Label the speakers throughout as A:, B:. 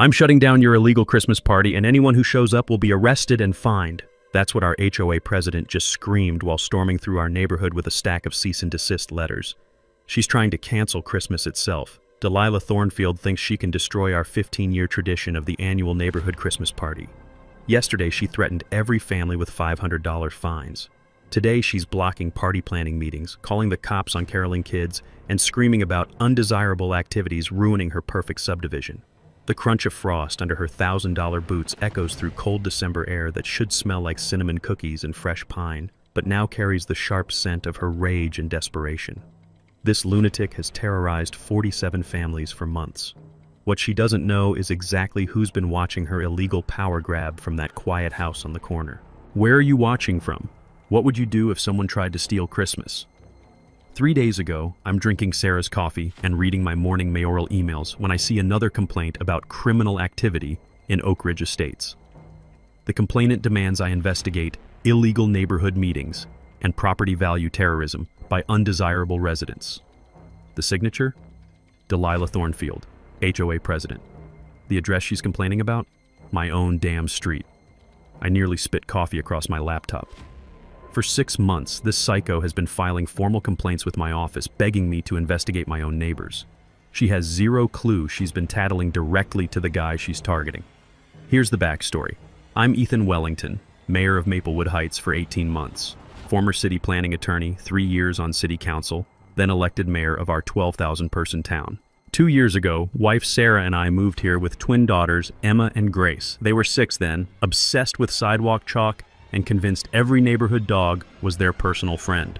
A: I'm shutting down your illegal Christmas party, and anyone who shows up will be arrested and fined. That's what our HOA president just screamed while storming through our neighborhood with a stack of cease and desist letters. She's trying to cancel Christmas itself. Delilah Thornfield thinks she can destroy our 15-year tradition of the annual neighborhood Christmas party. Yesterday, she threatened every family with $500 fines. Today, she's blocking party planning meetings, calling the cops on caroling kids, and screaming about undesirable activities ruining her perfect subdivision. The crunch of frost under her $1,000 boots echoes through cold December air that should smell like cinnamon cookies and fresh pine, but now carries the sharp scent of her rage and desperation. This lunatic has terrorized 47 families for months. What she doesn't know is exactly who's been watching her illegal power grab from that quiet house on the corner. Where are you watching from? What would you do if someone tried to steal Christmas? 3 days ago, I'm drinking Sarah's coffee and reading my morning mayoral emails when I see another complaint about criminal activity in Oak Ridge Estates. The complainant demands I investigate illegal neighborhood meetings and property value terrorism by undesirable residents. The signature? Delilah Thornfield, HOA president. The address she's complaining about? My own damn street. I nearly spit coffee across my laptop. For 6 months, this psycho has been filing formal complaints with my office, begging me to investigate my own neighbors. She has zero clue she's been tattling directly to the guy she's targeting. Here's the backstory. I'm Ethan Wellington, mayor of Maplewood Heights for 18 months, former city planning attorney, 3 years on city council, then elected mayor of our 12,000-person town. 2 years ago, wife Sarah and I moved here with twin daughters, Emma and Grace. They were 6 then, obsessed with sidewalk chalk, and convinced every neighborhood dog was their personal friend.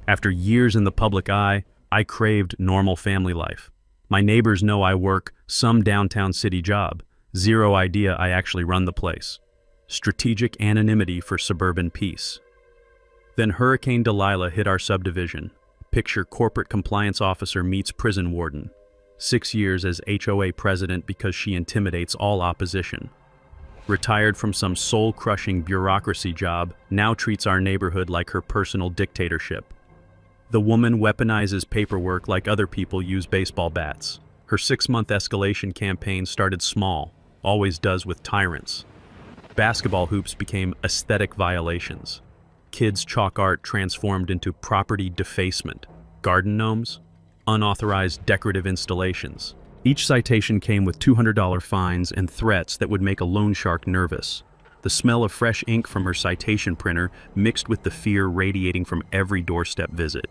A: After years in the public eye, I craved normal family life. My neighbors know I work some downtown city job. Zero idea I actually run the place. Strategic anonymity for suburban peace. Then Hurricane Delilah hit our subdivision. Picture corporate compliance officer meets prison warden. 6 years as HOA president because she intimidates all opposition. Retired from some soul-crushing bureaucracy job, now treats our neighborhood like her personal dictatorship. The woman weaponizes paperwork like other people use baseball bats. Her 6-month escalation campaign started small, always does with tyrants. Basketball hoops became aesthetic violations. Kids' chalk art transformed into property defacement. Garden gnomes? Unauthorized decorative installations. Each citation came with $200 fines and threats that would make a loan shark nervous. The smell of fresh ink from her citation printer mixed with the fear radiating from every doorstep visit.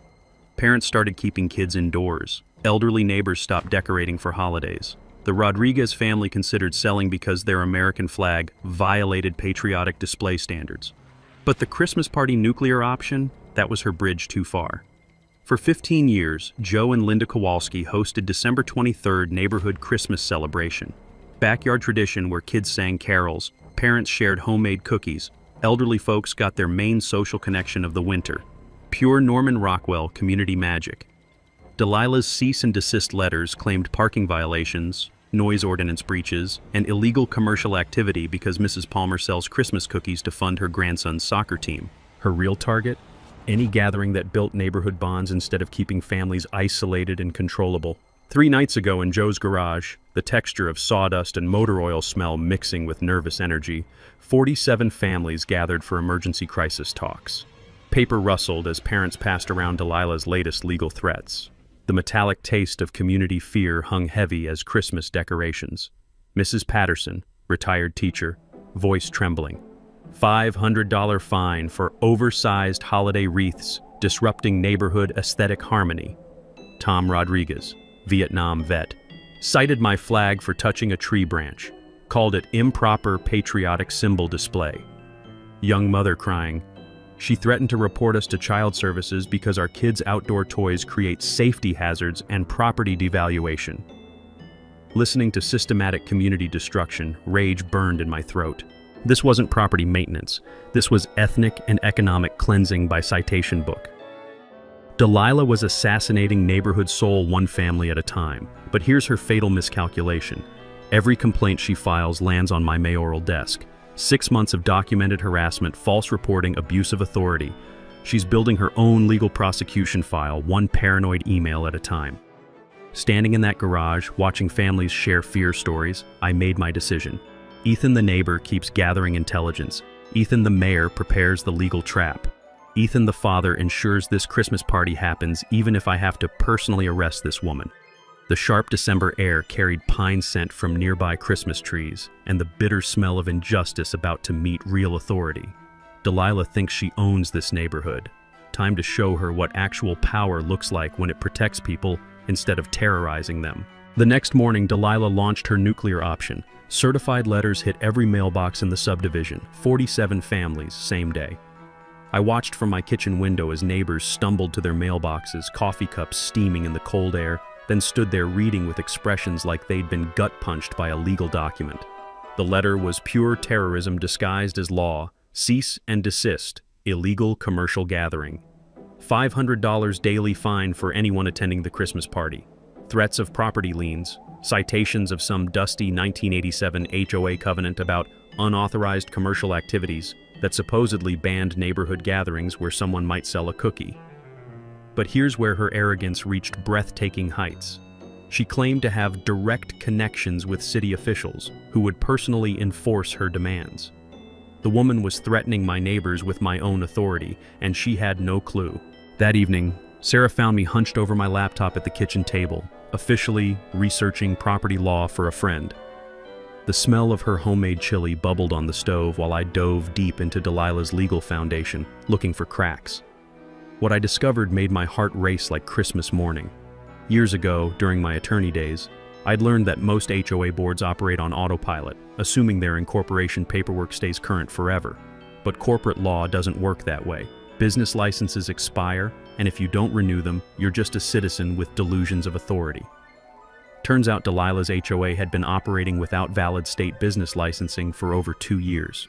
A: Parents started keeping kids indoors. Elderly neighbors stopped decorating for holidays. The Rodriguez family considered selling because their American flag violated patriotic display standards. But the Christmas party nuclear option, that was her bridge too far. For 15 years, Joe and Linda Kowalski hosted December 23rd neighborhood Christmas celebration. Backyard tradition where kids sang carols, parents shared homemade cookies, elderly folks got their main social connection of the winter. Pure Norman Rockwell community magic. Delilah's cease and desist letters claimed parking violations, noise ordinance breaches, and illegal commercial activity because Mrs. Palmer sells Christmas cookies to fund her grandson's soccer team. Her real target? Any gathering that built neighborhood bonds instead of keeping families isolated and controllable. 3 nights ago in Joe's garage, the texture of sawdust and motor oil smell mixing with nervous energy, 47 families gathered for emergency crisis talks. Paper rustled as parents passed around Delilah's latest legal threats. The metallic taste of community fear hung heavy as Christmas decorations. Mrs. Patterson, retired teacher, voice trembling. $500 fine for oversized holiday wreaths disrupting neighborhood aesthetic harmony. Tom Rodriguez, Vietnam vet, cited my flag for touching a tree branch, called it improper patriotic symbol display. Young mother crying. She threatened to report us to child services because our kids' outdoor toys create safety hazards and property devaluation. Listening to systematic community destruction, rage burned in my throat. This wasn't property maintenance. This was ethnic and economic cleansing by citation book. Delilah was assassinating neighborhood soul one family at a time, but here's her fatal miscalculation. Every complaint she files lands on my mayoral desk. 6 months of documented harassment, false reporting, abuse of authority. She's building her own legal prosecution file, one paranoid email at a time. Standing in that garage, watching families share fear stories, I made my decision. Ethan the neighbor keeps gathering intelligence. Ethan the mayor prepares the legal trap. Ethan the father ensures this Christmas party happens even if I have to personally arrest this woman. The sharp December air carried pine scent from nearby Christmas trees and the bitter smell of injustice about to meet real authority. Delilah thinks she owns this neighborhood. Time to show her what actual power looks like when it protects people instead of terrorizing them. The next morning, Delilah launched her nuclear option. Certified letters hit every mailbox in the subdivision, 47 families, same day. I watched from my kitchen window as neighbors stumbled to their mailboxes, coffee cups steaming in the cold air, then stood there reading with expressions like they'd been gut-punched by a legal document. The letter was pure terrorism disguised as law. Cease and desist. Illegal commercial gathering. $500 daily fine for anyone attending the Christmas party. Threats of property liens. Citations of some dusty 1987 HOA covenant about unauthorized commercial activities that supposedly banned neighborhood gatherings where someone might sell a cookie. But here's where her arrogance reached breathtaking heights. She claimed to have direct connections with city officials who would personally enforce her demands. The woman was threatening my neighbors with my own authority, and she had no clue. That evening, Sarah found me hunched over my laptop at the kitchen table, officially researching property law for a friend. The smell of her homemade chili bubbled on the stove while I dove deep into Delilah's legal foundation, looking for cracks. What I discovered made my heart race like Christmas morning. Years ago, during my attorney days, I'd learned that most HOA boards operate on autopilot, assuming their incorporation paperwork stays current forever. But corporate law doesn't work that way. Business licenses expire, and if you don't renew them, you're just a citizen with delusions of authority. Turns out Delilah's HOA had been operating without valid state business licensing for over 2 years.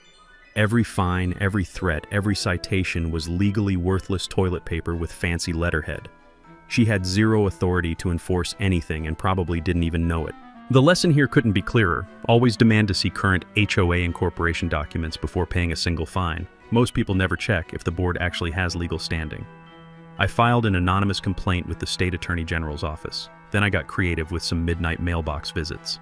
A: Every fine, every threat, every citation was legally worthless toilet paper with fancy letterhead. She had zero authority to enforce anything and probably didn't even know it. The lesson here couldn't be clearer. Always demand to see current HOA incorporation documents before paying a single fine. Most people never check if the board actually has legal standing. I filed an anonymous complaint with the state attorney general's office. Then I got creative with some midnight mailbox visits.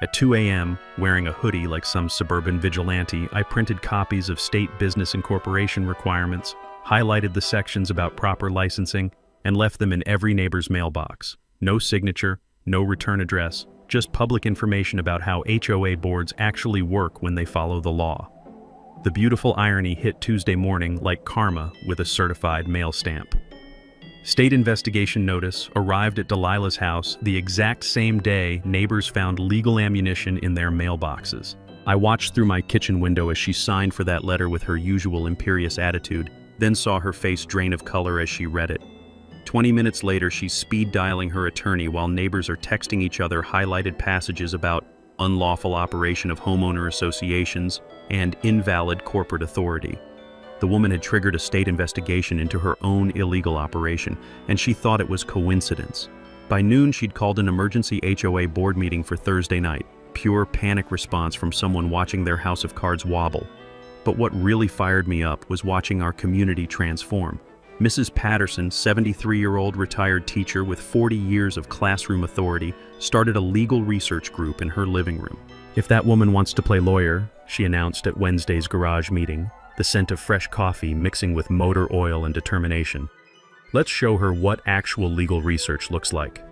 A: At 2 a.m., wearing a hoodie like some suburban vigilante, I printed copies of state business incorporation requirements, highlighted the sections about proper licensing, and left them in every neighbor's mailbox. No signature, no return address, just public information about how HOA boards actually work when they follow the law. The beautiful irony hit Tuesday morning like karma with a certified mail stamp. State investigation notice arrived at Delilah's house the exact same day neighbors found legal ammunition in their mailboxes. I watched through my kitchen window as she signed for that letter with her usual imperious attitude, then saw her face drain of color as she read it. 20 minutes later, she's speed dialing her attorney while neighbors are texting each other highlighted passages about unlawful operation of homeowner associations and invalid corporate authority. The woman had triggered a state investigation into her own illegal operation, and she thought it was coincidence. By noon, she'd called an emergency HOA board meeting for Thursday night. Pure panic response from someone watching their house of cards wobble. But what really fired me up was watching our community transform. Mrs. Patterson, 73-year-old retired teacher with 40 years of classroom authority, started a legal research group in her living room. "If that woman wants to play lawyer," she announced at Wednesday's garage meeting, the scent of fresh coffee mixing with motor oil and determination. "Let's show her what actual legal research looks like."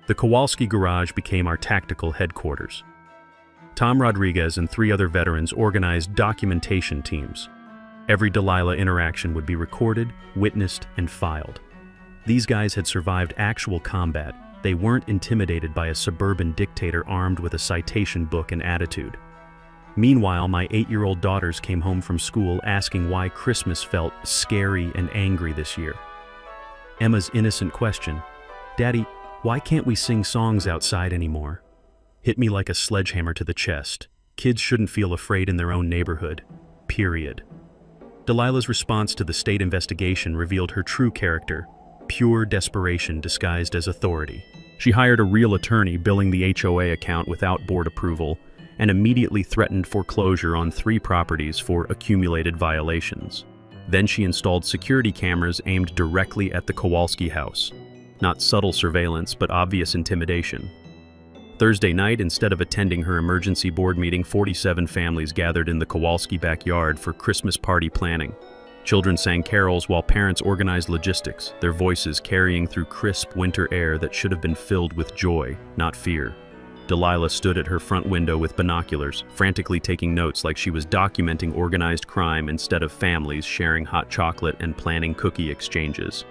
A: The Kowalski garage became our tactical headquarters. Tom Rodriguez and 3 other veterans organized documentation teams. Every Delilah interaction would be recorded, witnessed, and filed. These guys had survived actual combat. They weren't intimidated by a suburban dictator armed with a citation book and attitude. Meanwhile, my 8-year-old daughters came home from school asking why Christmas felt scary and angry this year. Emma's innocent question, "Daddy, why can't we sing songs outside anymore?" hit me like a sledgehammer to the chest. Kids shouldn't feel afraid in their own neighborhood. Period. Delilah's response to the state investigation revealed her true character, pure desperation disguised as authority. She hired a real attorney billing the HOA account without board approval and immediately threatened foreclosure on 3 properties for accumulated violations. Then she installed security cameras aimed directly at the Kowalski house. not subtle surveillance, but obvious intimidation. Thursday night, instead of attending her emergency board meeting, 47 families gathered in the Kowalski backyard for Christmas party planning. Children sang carols while parents organized logistics, their voices carrying through crisp winter air that should have been filled with joy, not fear. Delilah stood at her front window with binoculars, frantically taking notes like she was documenting organized crime instead of families sharing hot chocolate and planning cookie exchanges.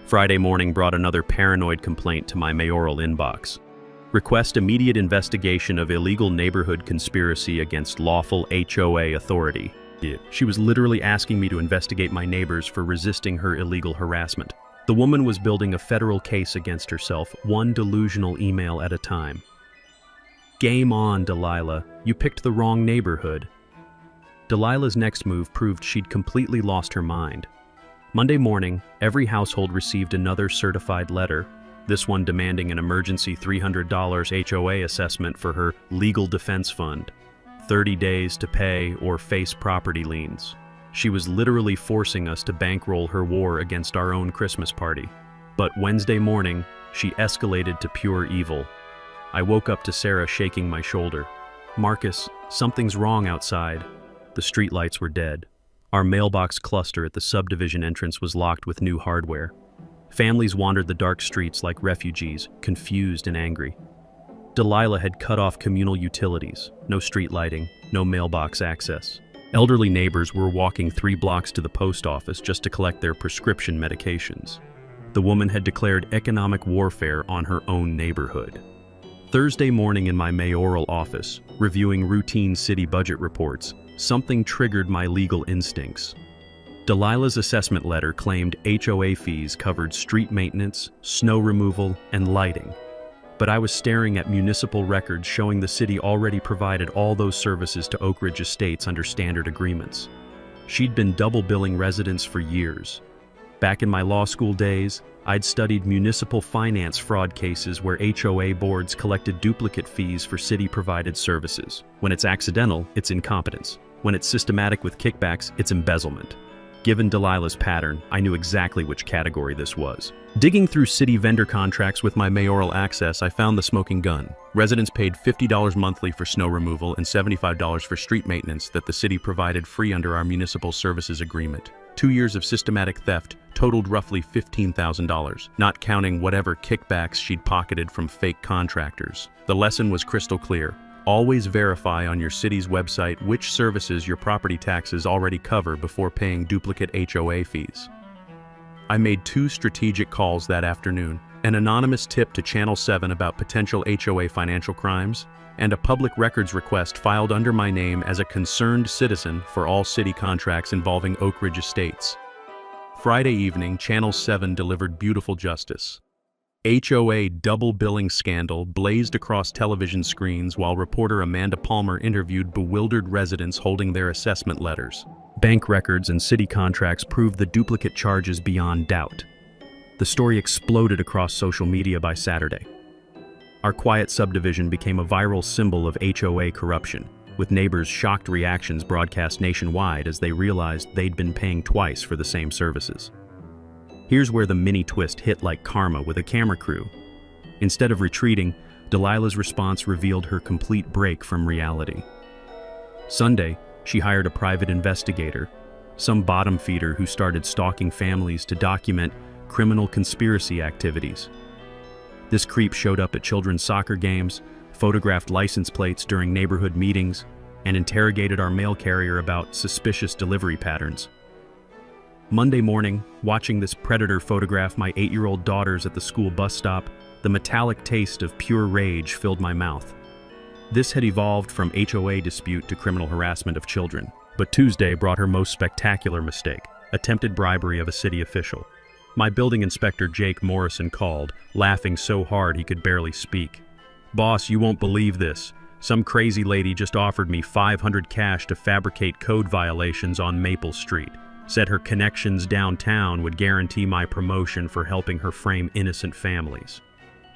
A: Friday morning brought another paranoid complaint to my mayoral inbox. Request immediate investigation of illegal neighborhood conspiracy against lawful HOA authority. She was literally asking me to investigate my neighbors for resisting her illegal harassment. The woman was building a federal case against herself, one delusional email at a time. Game on, Delilah. You picked the wrong neighborhood. Delilah's next move proved she'd completely lost her mind. Monday morning, every household received another certified letter, this one demanding an emergency $300 HOA assessment for her legal defense fund, 30 days to pay or face property liens. She was literally forcing us to bankroll her war against our own Christmas party. But Wednesday morning, she escalated to pure evil. I woke up to Sarah shaking my shoulder. Marcus, something's wrong outside. The streetlights were dead. Our mailbox cluster at the subdivision entrance was locked with new hardware. Families wandered the dark streets like refugees, confused and angry. Delilah had cut off communal utilities, no street lighting, no mailbox access. Elderly neighbors were walking 3 blocks to the post office just to collect their prescription medications. The woman had declared economic warfare on her own neighborhood. Thursday morning in my mayoral office, reviewing routine city budget reports, something triggered my legal instincts. Delilah's assessment letter claimed HOA fees covered street maintenance, snow removal, and lighting. But I was staring at municipal records showing the city already provided all those services to Oak Ridge Estates under standard agreements. She'd been double billing residents for years. Back in my law school days, I'd studied municipal finance fraud cases where HOA boards collected duplicate fees for city-provided services. When it's accidental, it's incompetence. When it's systematic with kickbacks, it's embezzlement. Given Delilah's pattern, I knew exactly which category this was. Digging through city vendor contracts with my mayoral access, I found the smoking gun. Residents paid $50 monthly for snow removal and $75 for street maintenance that the city provided free under our municipal services agreement. 2 years of systematic theft totaled roughly $15,000, not counting whatever kickbacks she'd pocketed from fake contractors. The lesson was crystal clear. Always verify on your city's website which services your property taxes already cover before paying duplicate HOA fees. I made 2 strategic calls that afternoon, an anonymous tip to Channel 7 about potential HOA financial crimes, and a public records request filed under my name as a concerned citizen for all city contracts involving Oak Ridge Estates. Friday evening, Channel 7 delivered beautiful justice. HOA double billing scandal blazed across television screens while reporter Amanda Palmer interviewed bewildered residents holding their assessment letters. Bank records and city contracts proved the duplicate charges beyond doubt. The story exploded across social media by Saturday. Our quiet subdivision became a viral symbol of HOA corruption, with neighbors' shocked reactions broadcast nationwide as they realized they'd been paying twice for the same services. Here's where the mini twist hit like karma with a camera crew. Instead of retreating, Delilah's response revealed her complete break from reality. Sunday, she hired a private investigator, some bottom feeder who started stalking families to document criminal conspiracy activities. This creep showed up at children's soccer games, photographed license plates during neighborhood meetings, and interrogated our mail carrier about suspicious delivery patterns. Monday morning, watching this predator photograph my 8-year-old daughters at the school bus stop, the metallic taste of pure rage filled my mouth. This had evolved from HOA dispute to criminal harassment of children, but Tuesday brought her most spectacular mistake, attempted bribery of a city official. My building inspector Jake Morrison called, laughing so hard he could barely speak. "Boss, you won't believe this. Some crazy lady just offered me $500 cash to fabricate code violations on Maple Street. Said her connections downtown would guarantee my promotion for helping her frame innocent families."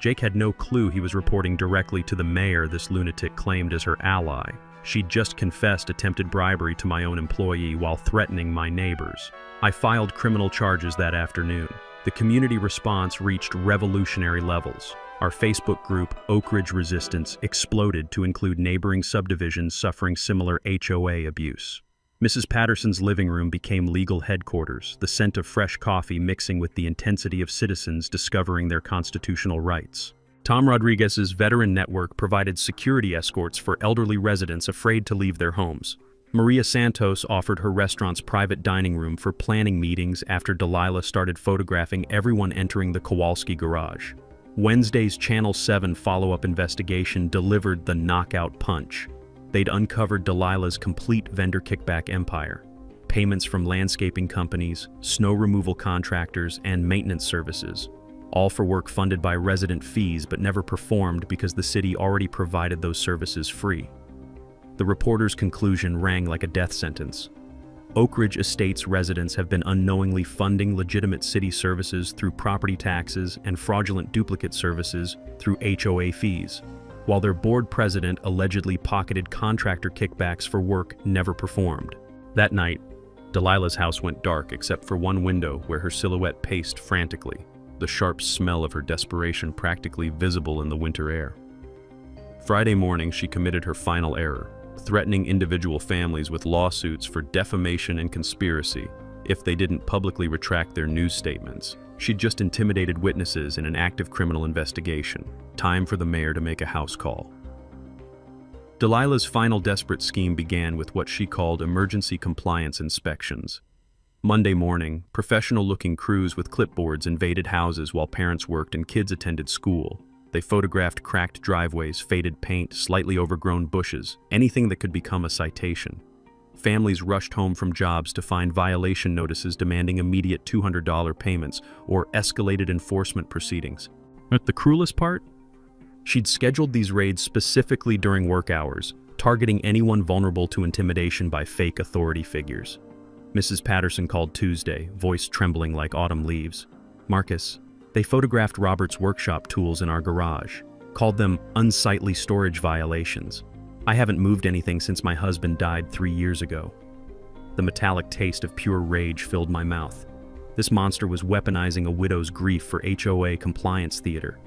A: Jake had no clue he was reporting directly to the mayor this lunatic claimed as her ally. She'd just confessed attempted bribery to my own employee while threatening my neighbors. I filed criminal charges that afternoon. The community response reached revolutionary levels. Our Facebook group, Oak Ridge Resistance, exploded to include neighboring subdivisions suffering similar HOA abuse. Mrs. Patterson's living room became legal headquarters, the scent of fresh coffee mixing with the intensity of citizens discovering their constitutional rights. Tom Rodriguez's veteran network provided security escorts for elderly residents afraid to leave their homes. Maria Santos offered her restaurant's private dining room for planning meetings after Delilah started photographing everyone entering the Kowalski garage. Wednesday's Channel 7 follow-up investigation delivered the knockout punch. They'd uncovered Delilah's complete vendor kickback empire. Payments from landscaping companies, snow removal contractors, and maintenance services, all for work funded by resident fees but never performed because the city already provided those services free. The reporter's conclusion rang like a death sentence. Oak Ridge Estates residents have been unknowingly funding legitimate city services through property taxes and fraudulent duplicate services through HOA fees, while their board president allegedly pocketed contractor kickbacks for work never performed. That night, Delilah's house went dark except for one window where her silhouette paced frantically, the sharp smell of her desperation practically visible in the winter air. Friday morning, she committed her final error, threatening individual families with lawsuits for defamation and conspiracy if they didn't publicly retract their news statements. She'd just intimidated witnesses in an active criminal investigation. Time for the mayor to make a house call. Delilah's final desperate scheme began with what she called emergency compliance inspections. Monday morning, professional-looking crews with clipboards invaded houses while parents worked and kids attended school. They photographed cracked driveways, faded paint, slightly overgrown bushes, anything that could become a citation. Families rushed home from jobs to find violation notices demanding immediate $200 payments or escalated enforcement proceedings. But the cruelest part? She'd scheduled these raids specifically during work hours, targeting anyone vulnerable to intimidation by fake authority figures. Mrs. Patterson called Tuesday, voice trembling like autumn leaves. "Marcus, they photographed Robert's workshop tools in our garage, called them unsightly storage violations. I haven't moved anything since my husband died 3 years ago." The metallic taste of pure rage filled my mouth. This monster was weaponizing a widow's grief for HOA compliance theater.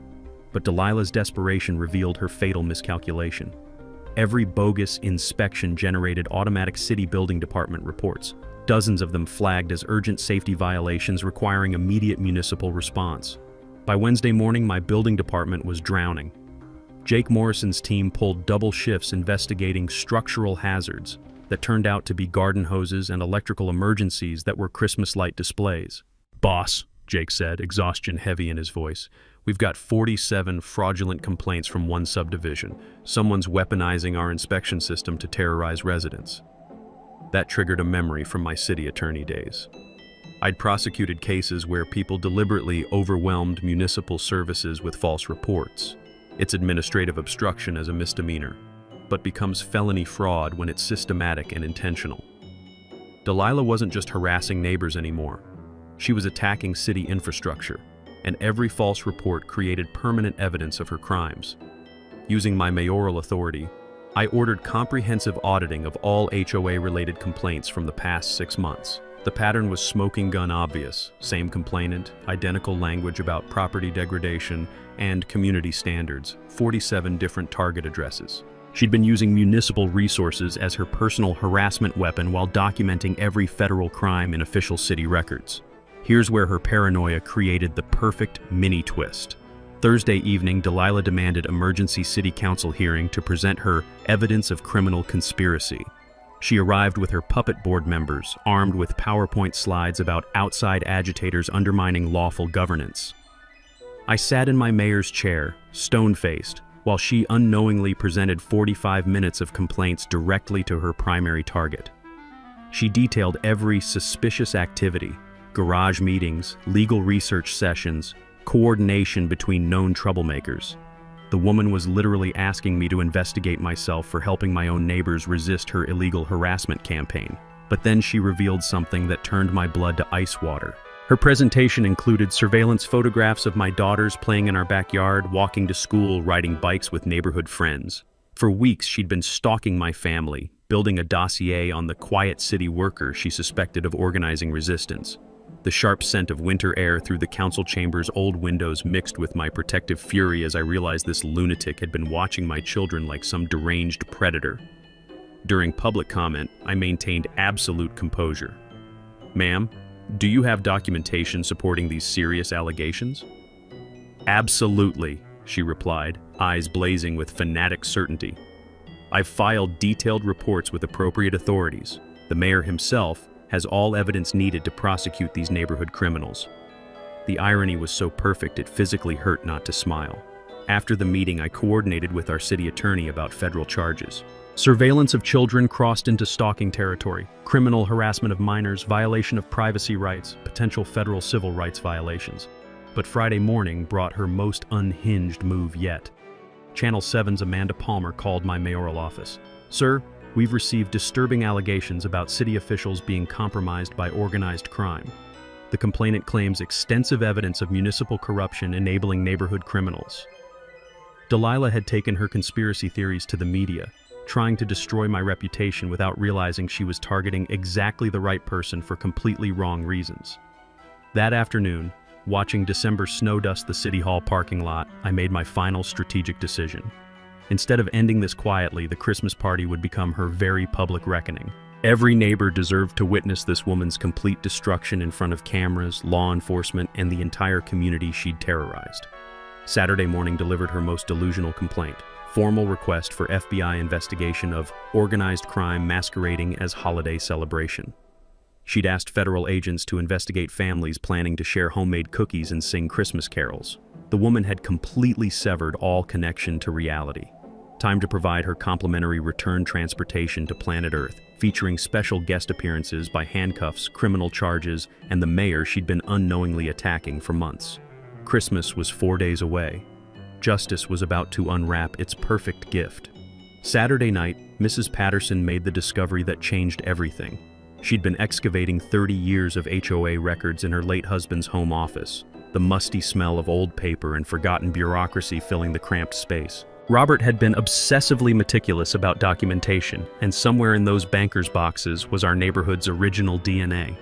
A: But Delilah's desperation revealed her fatal miscalculation. Every bogus inspection generated automatic city building department reports, dozens of them flagged as urgent safety violations requiring immediate municipal response. By Wednesday morning, my building department was drowning. Jake Morrison's team pulled double shifts investigating structural hazards that turned out to be garden hoses and electrical emergencies that were Christmas light displays. "Boss," Jake said, exhaustion heavy in his voice, "we've got 47 fraudulent complaints from one subdivision. Someone's weaponizing our inspection system to terrorize residents." That triggered a memory from my city attorney days. I'd prosecuted cases where people deliberately overwhelmed municipal services with false reports. It's administrative obstruction as a misdemeanor, but becomes felony fraud when it's systematic and intentional. Delilah wasn't just harassing neighbors anymore. She was attacking city infrastructure, and every false report created permanent evidence of her crimes. Using my mayoral authority, I ordered comprehensive auditing of all HOA-related complaints from the past 6 months. The pattern was smoking gun obvious: same complainant, identical language about property degradation and community standards, 47 different target addresses. She'd been using municipal resources as her personal harassment weapon while documenting every federal crime in official city records. Here's where her paranoia created the perfect mini-twist. Thursday evening, Delilah demanded emergency city council hearing to present her evidence of criminal conspiracy. She arrived with her puppet board members, armed with PowerPoint slides about outside agitators undermining lawful governance. I sat in my mayor's chair, stone-faced, while she unknowingly presented 45 minutes of complaints directly to her primary target. She detailed every suspicious activity: garage meetings, legal research sessions, coordination between known troublemakers. The woman was literally asking me to investigate myself for helping my own neighbors resist her illegal harassment campaign. But then she revealed something that turned my blood to ice water. Her presentation included surveillance photographs of my daughters playing in our backyard, walking to school, riding bikes with neighborhood friends. For weeks, she'd been stalking my family, building a dossier on the quiet city worker she suspected of organizing resistance. The sharp scent of winter air through the council chamber's old windows mixed with my protective fury as I realized this lunatic had been watching my children like some deranged predator. During public comment, I maintained absolute composure. "Ma'am, do you have documentation supporting these serious allegations?" "Absolutely," she replied, eyes blazing with fanatic certainty. "I've filed detailed reports with appropriate authorities. The mayor himself has all evidence needed to prosecute these neighborhood criminals." The irony was so perfect it physically hurt not to smile. After the meeting, I coordinated with our city attorney about federal charges. Surveillance of children crossed into stalking territory, criminal harassment of minors, violation of privacy rights, potential federal civil rights violations. But Friday morning brought her most unhinged move yet. Channel 7's Amanda Palmer called my mayoral office. "Sir, we've received disturbing allegations about city officials being compromised by organized crime. The complainant claims extensive evidence of municipal corruption enabling neighborhood criminals." Delilah had taken her conspiracy theories to the media, trying to destroy my reputation without realizing she was targeting exactly the right person for completely wrong reasons. That afternoon, watching December snow dust the City Hall parking lot, I made my final strategic decision. Instead of ending this quietly, the Christmas party would become her very public reckoning. Every neighbor deserved to witness this woman's complete destruction in front of cameras, law enforcement, and the entire community she'd terrorized. Saturday morning delivered her most delusional complaint: formal request for FBI investigation of organized crime masquerading as holiday celebration. She'd asked federal agents to investigate families planning to share homemade cookies and sing Christmas carols. The woman had completely severed all connection to reality. Time to provide her complimentary return transportation to planet Earth, featuring special guest appearances by handcuffs, criminal charges, and the mayor she'd been unknowingly attacking for months. Christmas was 4 days away. Justice was about to unwrap its perfect gift. Saturday night, Mrs. Patterson made the discovery that changed everything. She'd been excavating 30 years of HOA records in her late husband's home office, the musty smell of old paper and forgotten bureaucracy filling the cramped space. Robert had been obsessively meticulous about documentation, and somewhere in those banker's boxes was our neighborhood's original DNA.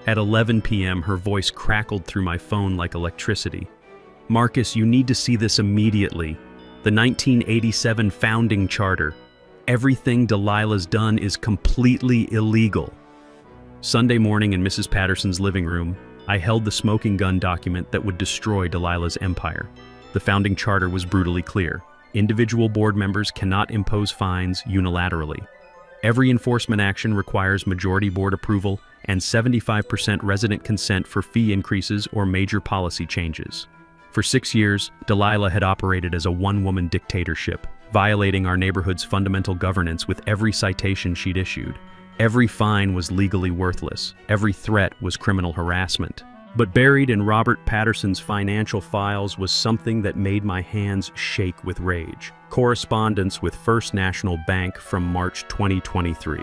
A: At 11 p.m., her voice crackled through my phone like electricity. "Marcus, you need to see this immediately. The 1987 founding charter. Everything Delilah's done is completely illegal." Sunday morning in Mrs. Patterson's living room, I held the smoking gun document that would destroy Delilah's empire. The founding charter was brutally clear. Individual board members cannot impose fines unilaterally. Every enforcement action requires majority board approval and 75% resident consent for fee increases or major policy changes. For 6 years, Delilah had operated as a one-woman dictatorship, violating our neighborhood's fundamental governance with every citation she'd issued. Every fine was legally worthless. Every threat was criminal harassment. But buried in Robert Patterson's financial files was something that made my hands shake with rage. Correspondence with First National Bank from March 2023.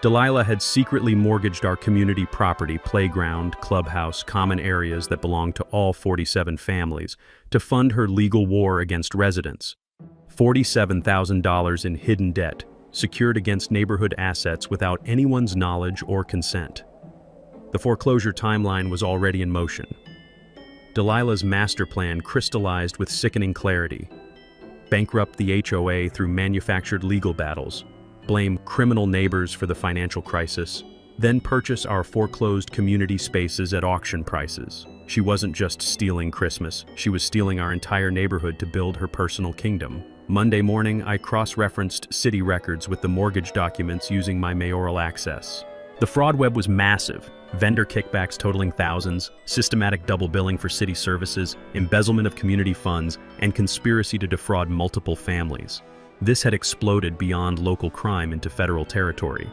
A: Delilah had secretly mortgaged our community property, playground, clubhouse, common areas that belonged to all 47 families, to fund her legal war against residents. $47,000 in hidden debt, secured against neighborhood assets without anyone's knowledge or consent. The foreclosure timeline was already in motion. Delilah's master plan crystallized with sickening clarity. Bankrupt the HOA through manufactured legal battles, blame criminal neighbors for the financial crisis, then purchase our foreclosed community spaces at auction prices. She wasn't just stealing Christmas, she was stealing our entire neighborhood to build her personal kingdom. Monday morning, I cross-referenced city records with the mortgage documents using my mayoral access. The fraud web was massive. Vendor kickbacks totaling thousands, systematic double billing for city services, embezzlement of community funds, and conspiracy to defraud multiple families. This had exploded beyond local crime into federal territory.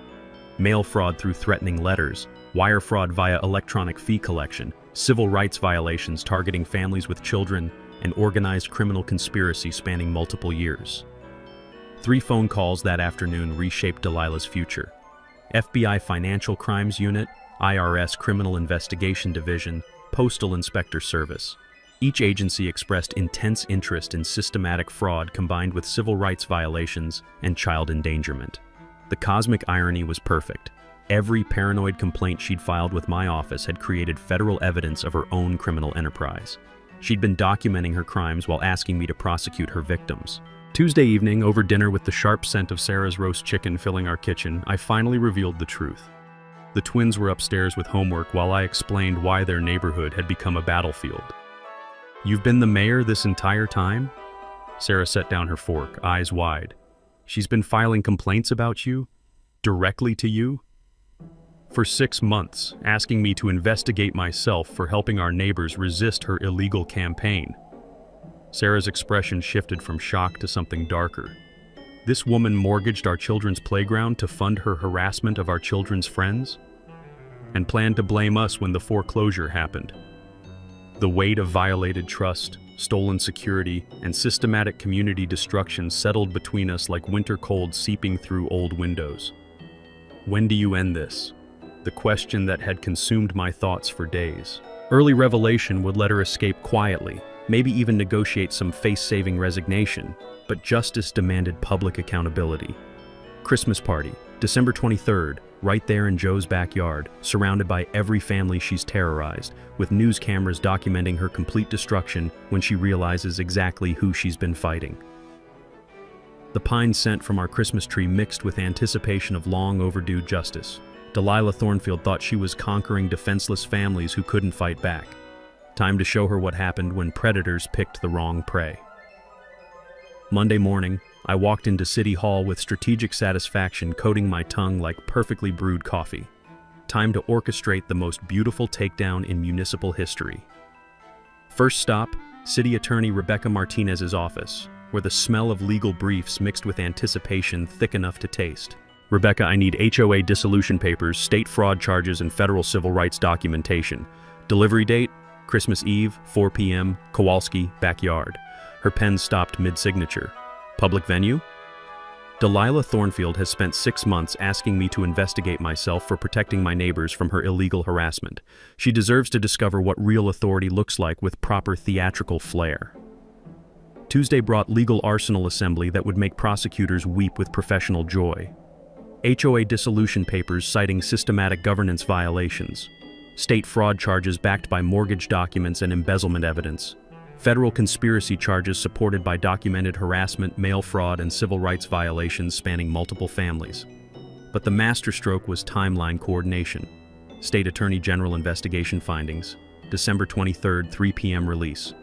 A: Mail fraud through threatening letters, wire fraud via electronic fee collection, civil rights violations targeting families with children, and organized criminal conspiracy spanning multiple years. 3 phone calls that afternoon reshaped Delilah's future. FBI Financial Crimes Unit, IRS Criminal Investigation Division, Postal Inspector Service. Each agency expressed intense interest in systematic fraud combined with civil rights violations and child endangerment. The cosmic irony was perfect. Every paranoid complaint she'd filed with my office had created federal evidence of her own criminal enterprise. She'd been documenting her crimes while asking me to prosecute her victims. Tuesday evening, over dinner with the sharp scent of Sarah's roast chicken filling our kitchen, I finally revealed the truth. The twins were upstairs with homework while I explained why their neighborhood had become a battlefield. "You've been the mayor this entire time?" Sarah set down her fork, eyes wide. "She's been filing complaints about you? Directly to you? For 6 months, asking me to investigate myself for helping our neighbors resist her illegal campaign." Sarah's expression shifted from shock to something darker. "This woman mortgaged our children's playground to fund her harassment of our children's friends? And planned to blame us when the foreclosure happened. The weight of violated trust, stolen security, and systematic community destruction settled between us like winter cold seeping through old windows. When do you end this?" The question that had consumed my thoughts for days. Early revelation would let her escape quietly, maybe even negotiate some face-saving resignation, but justice demanded public accountability. Christmas party, December 23rd, right there in Joe's backyard, surrounded by every family she's terrorized, with news cameras documenting her complete destruction when she realizes exactly who she's been fighting. The pine scent from our Christmas tree mixed with anticipation of long overdue justice. Delilah Thornfield thought she was conquering defenseless families who couldn't fight back. Time to show her what happened when predators picked the wrong prey. Monday morning, I walked into City Hall with strategic satisfaction coating my tongue like perfectly brewed coffee. Time to orchestrate the most beautiful takedown in municipal history. First stop, City Attorney Rebecca Martinez's office, where the smell of legal briefs mixed with anticipation thick enough to taste. "Rebecca, I need HOA dissolution papers, state fraud charges, and federal civil rights documentation. Delivery date? Christmas Eve, 4 p.m., Kowalski, backyard." Her pen stopped mid-signature. "Public venue?" Delilah Thornfield has spent 6 months asking me to investigate myself for protecting my neighbors from her illegal harassment. She deserves to discover what real authority looks like with proper theatrical flair. Tuesday brought legal arsenal assembly that would make prosecutors weep with professional joy. HOA dissolution papers citing systematic governance violations. State fraud charges backed by mortgage documents and embezzlement evidence. Federal conspiracy charges supported by documented harassment, mail fraud, and civil rights violations spanning multiple families. But the masterstroke was timeline coordination. State Attorney General investigation findings. December 23rd, 3 p.m. release.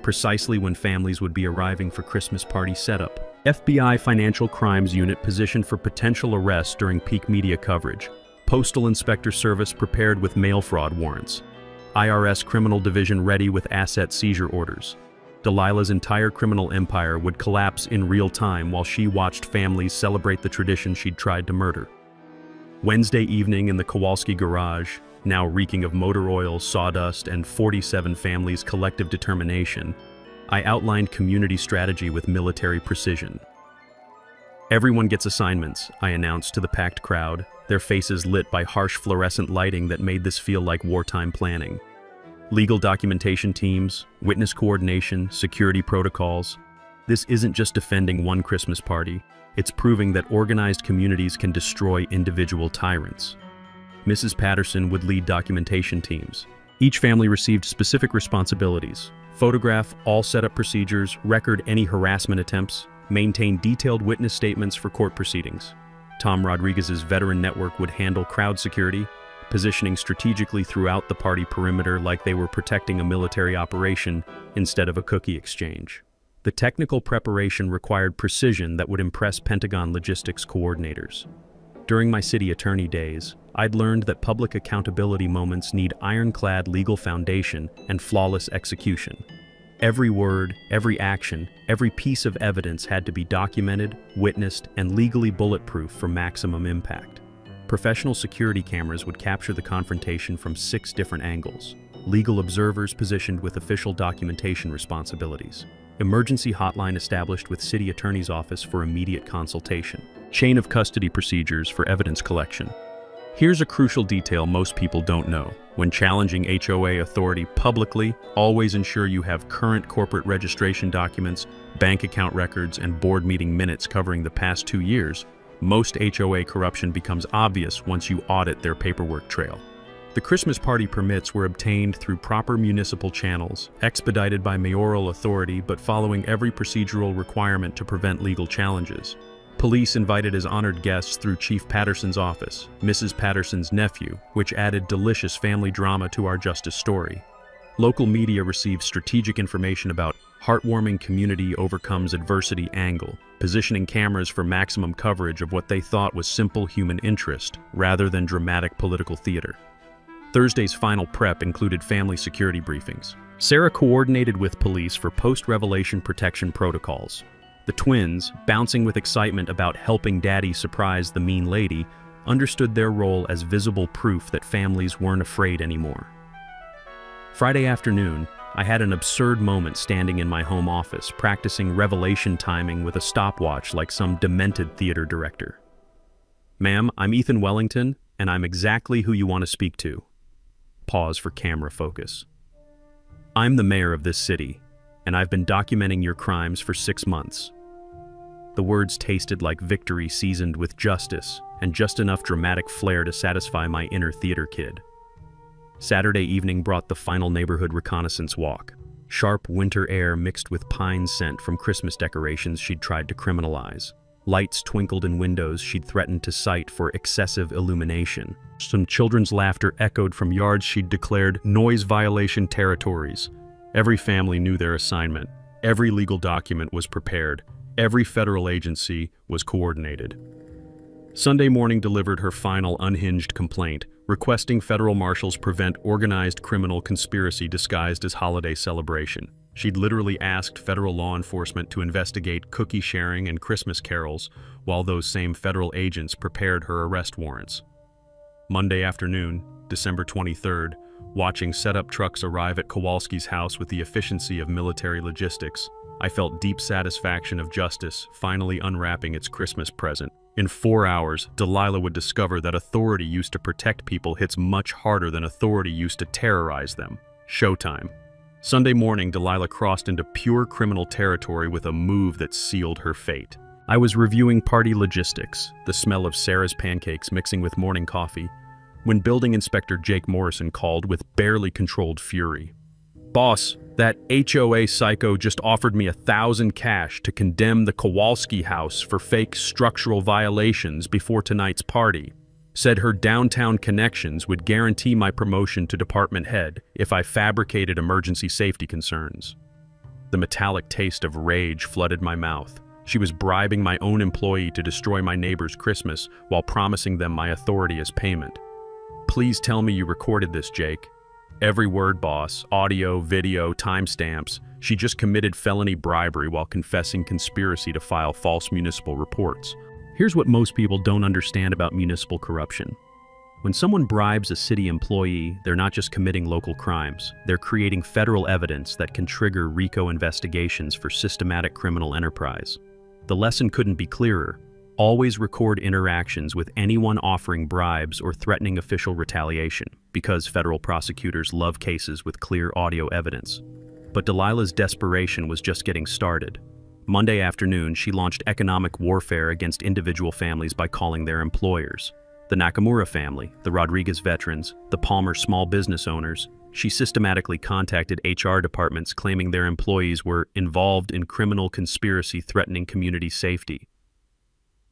A: Precisely when families would be arriving for Christmas party setup. FBI Financial Crimes Unit positioned for potential arrest during peak media coverage. Postal Inspector Service prepared with mail fraud warrants. IRS Criminal Division ready with asset seizure orders. Delilah's entire criminal empire would collapse in real time while she watched families celebrate the tradition she'd tried to murder. Wednesday evening in the Kowalski garage, now reeking of motor oil, sawdust, and 47 families' collective determination, I outlined community strategy with military precision. "Everyone gets assignments," I announced to the packed crowd, their faces lit by harsh fluorescent lighting that made this feel like wartime planning. Legal documentation teams, witness coordination, security protocols. This isn't just defending one Christmas party, it's proving that organized communities can destroy individual tyrants. Mrs. Patterson would lead documentation teams. Each family received specific responsibilities. Photograph all setup procedures, record any harassment attempts, maintain detailed witness statements for court proceedings. Tom Rodriguez's veteran network would handle crowd security, positioning strategically throughout the party perimeter like they were protecting a military operation instead of a cookie exchange. The technical preparation required precision that would impress Pentagon logistics coordinators. During my city attorney days, I'd learned that public accountability moments need ironclad legal foundation and flawless execution. Every word, every action, every piece of evidence had to be documented, witnessed, and legally bulletproof for maximum impact. Professional security cameras would capture the confrontation from 6 different angles. Legal observers positioned with official documentation responsibilities. Emergency hotline established with city attorney's office for immediate consultation. Chain of custody procedures for evidence collection. Here's a crucial detail most people don't know. When challenging HOA authority publicly, always ensure you have current corporate registration documents, bank account records, and board meeting minutes covering the past 2 years, Most HOA corruption becomes obvious once you audit their paperwork trail. The Christmas party permits were obtained through proper municipal channels, expedited by mayoral authority but following every procedural requirement to prevent legal challenges. Police invited as honored guests through Chief Patterson's office, Mrs. Patterson's nephew, which added delicious family drama to our justice story. Local media received strategic information about heartwarming community overcomes adversity angle, positioning cameras for maximum coverage of what they thought was simple human interest, rather than dramatic political theater. Thursday's final prep included family security briefings. Sarah coordinated with police for post-revelation protection protocols. The twins, bouncing with excitement about helping Daddy surprise the mean lady, understood their role as visible proof that families weren't afraid anymore. Friday afternoon, I had an absurd moment standing in my home office, practicing revelation timing with a stopwatch like some demented theater director. "Ma'am, I'm Ethan Wellington, and I'm exactly who you want to speak to." Pause for camera focus. "I'm the mayor of this city, and I've been documenting your crimes for 6 months." The words tasted like victory seasoned with justice, and just enough dramatic flair to satisfy my inner theater kid. Saturday evening brought the final neighborhood reconnaissance walk. Sharp winter air mixed with pine scent from Christmas decorations she'd tried to criminalize. Lights twinkled in windows she'd threatened to cite for excessive illumination. Some children's laughter echoed from yards she'd declared noise violation territories. Every family knew their assignment. Every legal document was prepared. Every federal agency was coordinated. Sunday morning delivered her final unhinged complaint, requesting federal marshals prevent organized criminal conspiracy disguised as holiday celebration. She'd literally asked federal law enforcement to investigate cookie sharing and Christmas carols, while those same federal agents prepared her arrest warrants. Monday afternoon, December 23rd, watching setup trucks arrive at Kowalski's house with the efficiency of military logistics, I felt deep satisfaction of justice finally unwrapping its Christmas present. In 4 hours, Delilah would discover that authority used to protect people hits much harder than authority used to terrorize them. Showtime. Sunday morning, Delilah crossed into pure criminal territory with a move that sealed her fate. I was reviewing party logistics, the smell of Sarah's pancakes mixing with morning coffee, when Building Inspector Jake Morrison called with barely controlled fury. "Boss, that HOA psycho just offered me $1,000 cash to condemn the Kowalski house for fake structural violations before tonight's party. Said her downtown connections would guarantee my promotion to department head if I fabricated emergency safety concerns." The metallic taste of rage flooded my mouth. She was bribing my own employee to destroy my neighbor's Christmas while promising them my authority as payment. "Please tell me you recorded this, Jake." Every word, boss. Audio, video, timestamps. She just committed felony bribery while confessing conspiracy to file false municipal reports. Here's what most people don't understand about municipal corruption. When someone bribes a city employee, they're not just committing local crimes. They're creating federal evidence that can trigger RICO investigations for systematic criminal enterprise. The lesson couldn't be clearer. Always record interactions with anyone offering bribes or threatening official retaliation, because federal prosecutors love cases with clear audio evidence. But Delilah's desperation was just getting started. Monday afternoon, she launched economic warfare against individual families by calling their employers. The Nakamura family, the Rodriguez veterans, the Palmer small business owners. She systematically contacted HR departments claiming their employees were involved in criminal conspiracy threatening community safety.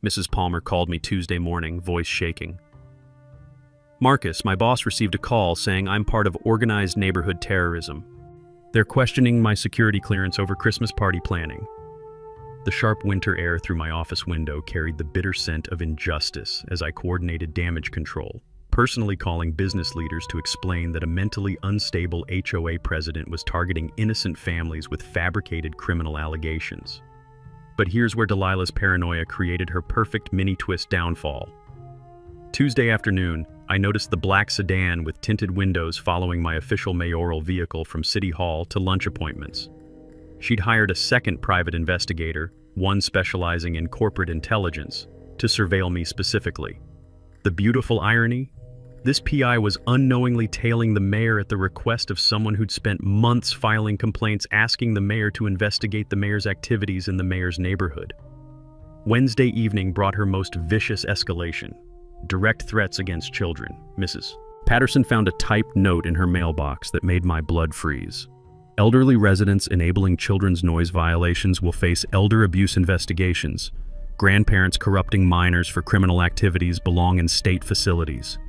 A: Mrs. Palmer called me Tuesday morning, voice shaking. "Marcus, my boss received a call saying I'm part of organized neighborhood terrorism. They're questioning my security clearance over Christmas party planning." The sharp winter air through my office window carried the bitter scent of injustice as I coordinated damage control, personally calling business leaders to explain that a mentally unstable HOA president was targeting innocent families with fabricated criminal allegations. But here's where Delilah's paranoia created her perfect mini-twist downfall. Tuesday afternoon, I noticed the black sedan with tinted windows following my official mayoral vehicle from City Hall to lunch appointments. She'd hired a second private investigator, one specializing in corporate intelligence, to surveil me specifically. The beautiful irony? This PI was unknowingly tailing the mayor at the request of someone who'd spent months filing complaints asking the mayor to investigate the mayor's activities in the mayor's neighborhood. Wednesday evening brought her most vicious escalation. Direct threats against children, Mrs. Patterson found a typed note in her mailbox that made my blood freeze. Elderly residents enabling children's noise violations will face elder abuse investigations. Grandparents corrupting minors for criminal activities belong in state facilities.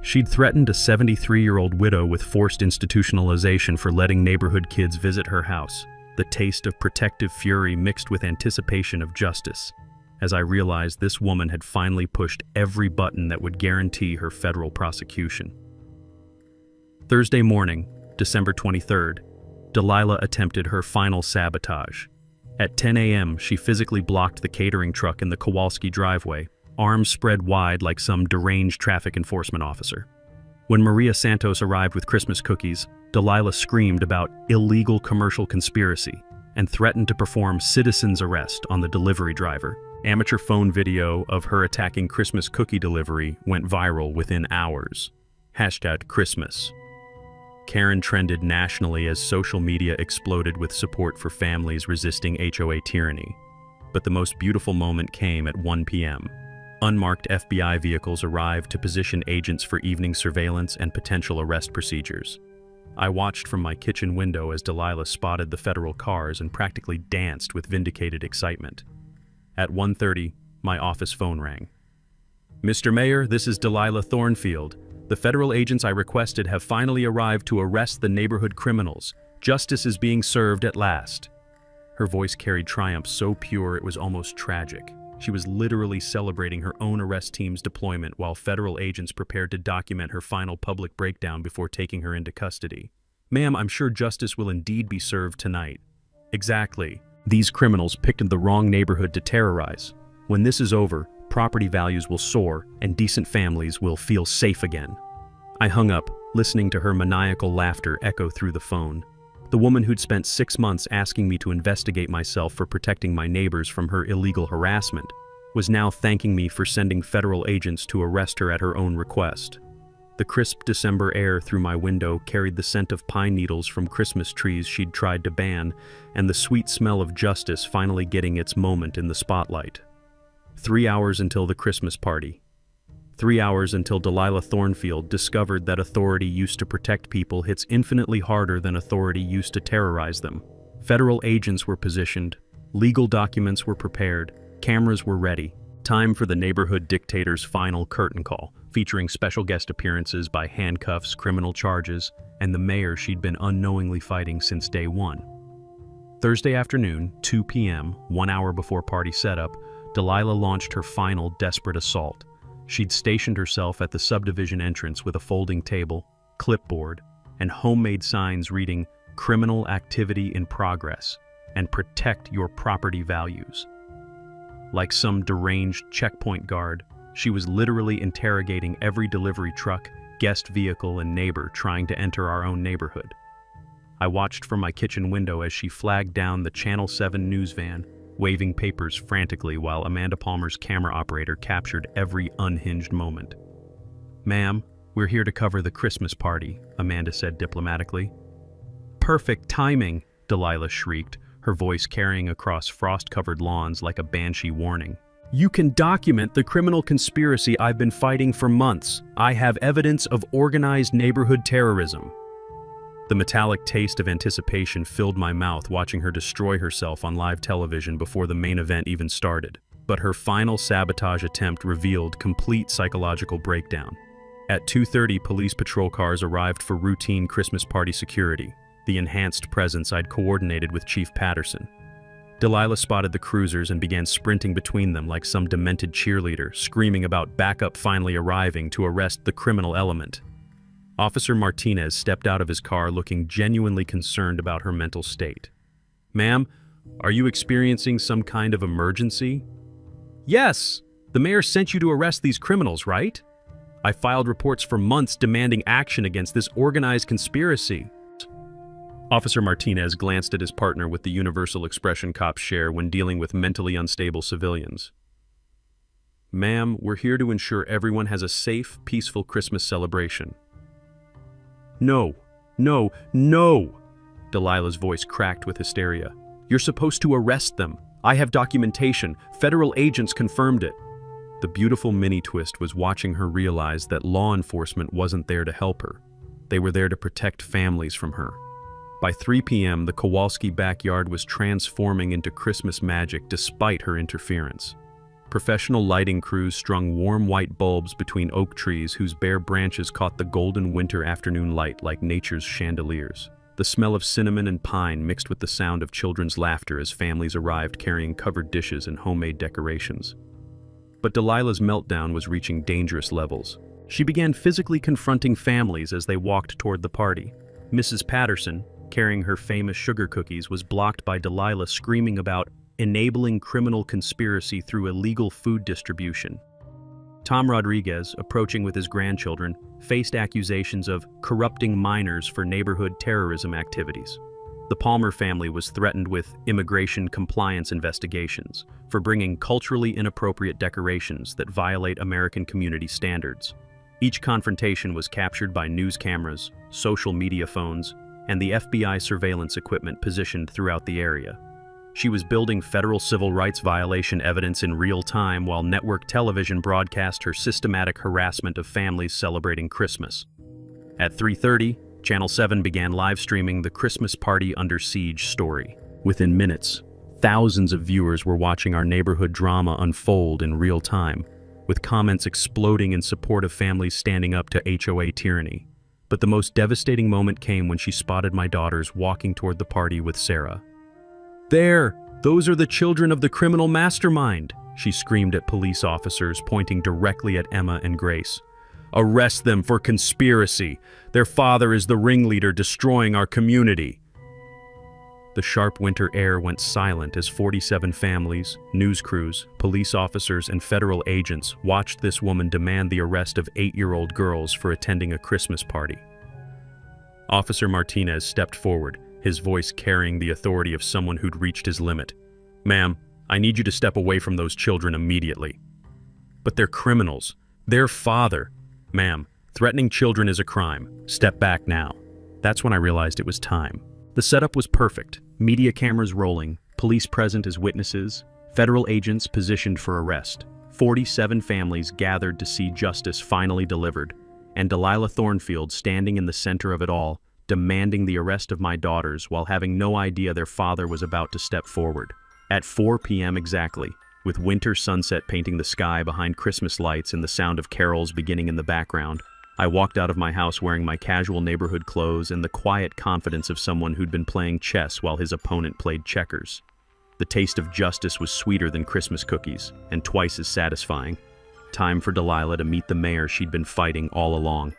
A: She'd threatened a 73-year-old widow with forced institutionalization for letting neighborhood kids visit her house. The taste of protective fury mixed with anticipation of justice, as I realized this woman had finally pushed every button that would guarantee her federal prosecution. Thursday morning, December 23rd, Delilah attempted her final sabotage. At 10 a.m., she physically blocked the catering truck in the Kowalski driveway, arms spread wide like some deranged traffic enforcement officer. When Maria Santos arrived with Christmas cookies, Delilah screamed about illegal commercial conspiracy and threatened to perform citizen's arrest on the delivery driver. Amateur phone video of her attacking Christmas cookie delivery went viral within hours. #Christmas. Karen trended nationally as social media exploded with support for families resisting HOA tyranny. But the most beautiful moment came at 1 p.m. Unmarked FBI vehicles arrived to position agents for evening surveillance and potential arrest procedures. I watched from my kitchen window as Delilah spotted the federal cars and practically danced with vindicated excitement. At 1:30, my office phone rang. "Mr. Mayor, this is Delilah Thornfield. The federal agents I requested have finally arrived to arrest the neighborhood criminals. Justice is being served at last." Her voice carried triumph so pure it was almost tragic. She was literally celebrating her own arrest team's deployment while federal agents prepared to document her final public breakdown before taking her into custody. "Ma'am, I'm sure justice will indeed be served tonight." "Exactly. These criminals picked the wrong neighborhood to terrorize. When this is over, property values will soar and decent families will feel safe again." I hung up, listening to her maniacal laughter echo through the phone. The woman who'd spent 6 months asking me to investigate myself for protecting my neighbors from her illegal harassment was now thanking me for sending federal agents to arrest her at her own request. The crisp December air through my window carried the scent of pine needles from Christmas trees she'd tried to ban, and the sweet smell of justice finally getting its moment in the spotlight. 3 hours until the Christmas party. 3 hours until Delilah Thornfield discovered that authority used to protect people hits infinitely harder than authority used to terrorize them. Federal agents were positioned, legal documents were prepared, cameras were ready. Time for the neighborhood dictator's final curtain call, featuring special guest appearances by handcuffs, criminal charges, and the mayor she'd been unknowingly fighting since day one. Thursday afternoon, 2 p.m., 1 hour before party setup, Delilah launched her final desperate assault. She'd stationed herself at the subdivision entrance with a folding table, clipboard, and homemade signs reading "Criminal Activity in Progress" and "Protect Your Property Values." Like some deranged checkpoint guard, she was literally interrogating every delivery truck, guest vehicle, and neighbor trying to enter our own neighborhood. I watched from my kitchen window as she flagged down the Channel 7 news van, waving papers frantically while Amanda Palmer's camera operator captured every unhinged moment. "Ma'am, we're here to cover the Christmas party," Amanda said diplomatically. "Perfect timing," Delilah shrieked, her voice carrying across frost-covered lawns like a banshee warning. "You can document the criminal conspiracy I've been fighting for months. I have evidence of organized neighborhood terrorism." The metallic taste of anticipation filled my mouth watching her destroy herself on live television before the main event even started. But her final sabotage attempt revealed complete psychological breakdown. At 2:30, police patrol cars arrived for routine Christmas party security, the enhanced presence I'd coordinated with Chief Patterson. Delilah spotted the cruisers and began sprinting between them like some demented cheerleader, screaming about backup finally arriving to arrest the criminal element. Officer Martinez stepped out of his car looking genuinely concerned about her mental state. "Ma'am, are you experiencing some kind of emergency?" "Yes! The mayor sent you to arrest these criminals, right? I filed reports for months demanding action against this organized conspiracy." Officer Martinez glanced at his partner with the universal expression cops share when dealing with mentally unstable civilians. "Ma'am, we're here to ensure everyone has a safe, peaceful Christmas celebration." "No, no, no!" Delilah's voice cracked with hysteria. "You're supposed to arrest them. I have documentation. Federal agents confirmed it. The beautiful mini-twist was watching her realize that law enforcement wasn't there to help her. They were there to protect families from her. By 3 p.m., the Kowalski backyard was transforming into Christmas magic despite her interference. Professional lighting crews strung warm white bulbs between oak trees whose bare branches caught the golden winter afternoon light like nature's chandeliers. The smell of cinnamon and pine mixed with the sound of children's laughter as families arrived carrying covered dishes and homemade decorations. But Delilah's meltdown was reaching dangerous levels. She began physically confronting families as they walked toward the party. Mrs. Patterson, carrying her famous sugar cookies, was blocked by Delilah screaming about enabling criminal conspiracy through illegal food distribution. Tom Rodriguez, approaching with his grandchildren, faced accusations of corrupting minors for neighborhood terrorism activities. The Palmer family was threatened with immigration compliance investigations for bringing culturally inappropriate decorations that violate American community standards. Each confrontation was captured by news cameras, social media phones, and the FBI surveillance equipment positioned throughout the area. She was building federal civil rights violation evidence in real time while network television broadcast her systematic harassment of families celebrating Christmas. At 3:30, Channel 7 began live streaming the Christmas Party Under Siege story. Within minutes, thousands of viewers were watching our neighborhood drama unfold in real time, with comments exploding in support of families standing up to HOA tyranny. But the most devastating moment came when she spotted my daughters walking toward the party with Sarah. "There! Those are the children of the criminal mastermind!" she screamed at police officers, pointing directly at Emma and Grace. "Arrest them for conspiracy! Their father is the ringleader destroying our community!" The sharp winter air went silent as 47 families, news crews, police officers, and federal agents watched this woman demand the arrest of 8-year-old girls for attending a Christmas party. Officer Martinez stepped forward, his voice carrying the authority of someone who'd reached his limit. "Ma'am, I need you to step away from those children immediately." "But they're criminals. Their father." "Ma'am, threatening children is a crime. Step back now." That's when I realized it was time. The setup was perfect. Media cameras rolling, police present as witnesses, federal agents positioned for arrest. 47 families gathered to see justice finally delivered, and Delilah Thornfield standing in the center of it all, demanding the arrest of my daughters while having no idea their father was about to step forward. At 4 p.m. exactly, with winter sunset painting the sky behind Christmas lights and the sound of carols beginning in the background, I walked out of my house wearing my casual neighborhood clothes and the quiet confidence of someone who'd been playing chess while his opponent played checkers. The taste of justice was sweeter than Christmas cookies, and twice as satisfying. Time for Delilah to meet the mayor she'd been fighting all along.